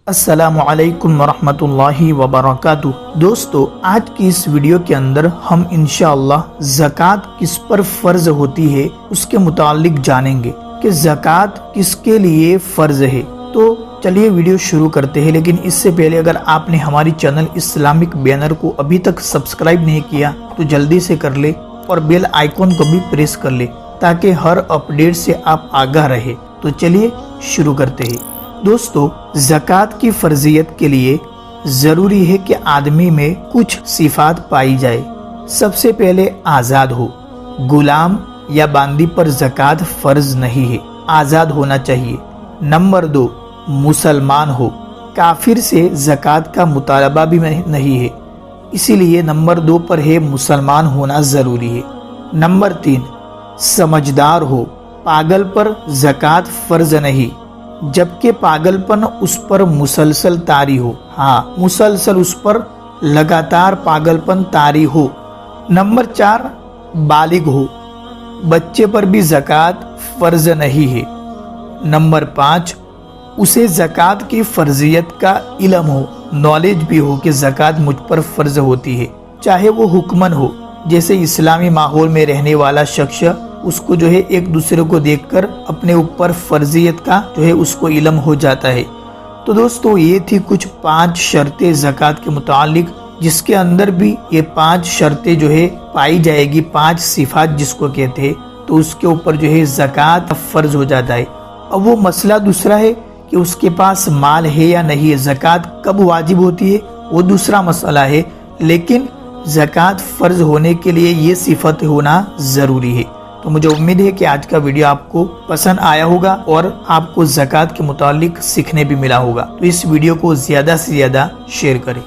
السلام علیکم ورحمۃ اللہ وبرکاتہ۔ دوستو، آج کی اس ویڈیو کے اندر ہم انشاءاللہ زکوٰۃ کس پر فرض ہوتی ہے اس کے متعلق جانیں گے کہ زکوٰۃ کس کے لیے فرض ہے۔ تو چلیے ویڈیو شروع کرتے ہیں، لیکن اس سے پہلے اگر آپ نے ہماری چینل اسلامک بینر کو ابھی تک سبسکرائب نہیں کیا تو جلدی سے کر لے اور بیل آئیکن کو بھی پریس کر لے تاکہ ہر اپڈیٹ سے آپ آگاہ رہے۔ تو چلیے شروع کرتے ہیں۔ دوستو، زکوٰۃ کی فرضیت کے لیے ضروری ہے کہ آدمی میں کچھ صفات پائی جائے۔ سب سے پہلے آزاد ہو۔ غلام یا باندی پر زکوٰۃ فرض نہیں ہے، آزاد ہونا چاہیے۔ نمبر 2، مسلمان ہو۔ کافر سے زکوٰۃ کا مطالبہ بھی نہیں ہے، اسی لیے نمبر 2 پر ہے مسلمان ہونا ضروری ہے۔ نمبر 3، سمجھدار ہو۔ پاگل پر زکوٰۃ فرض نہیں، جبکہ پاگل پن اس پر مسلسل طاری ہو۔ مسلسل اس پر لگاتار پاگل پن طاری ہو۔ نمبر 4، بالغ ہو۔ بچے پر بھی زکوٰۃ فرض نہیں ہے۔ نمبر 5، اسے زکوٰۃ کی فرضیت کا علم ہو، نالج بھی ہو کہ زکوٰۃ مجھ پر فرض ہوتی ہے، چاہے وہ حکمن ہو، جیسے اسلامی ماحول میں رہنے والا شخص اس کو ایک دوسرے کو دیکھ کر اپنے اوپر فرضیت کا اس کو علم ہو جاتا ہے۔ تو دوستو، یہ تھی کچھ 5 شرطیں زکوٰۃ کے متعلق، جس کے اندر بھی یہ 5 شرطیں پائی جائے گی، 5 صفات جس کو کہتے ہیں، تو اس کے اوپر زکوٰۃ فرض ہو جاتا ہے۔ اب وہ مسئلہ دوسرا ہے کہ اس کے پاس مال ہے یا نہیں ہے، زکوٰۃ کب واجب ہوتی ہے وہ دوسرا مسئلہ ہے، لیکن زکوٰۃ فرض ہونے کے لیے یہ صفت ہونا ضروری ہے۔ تو مجھے امید ہے کہ آج کا ویڈیو آپ کو پسند آیا ہوگا اور آپ کو زکوٰۃ کے متعلق سیکھنے بھی ملا ہوگا۔ تو اس ویڈیو کو زیادہ سے زیادہ شیئر کریں۔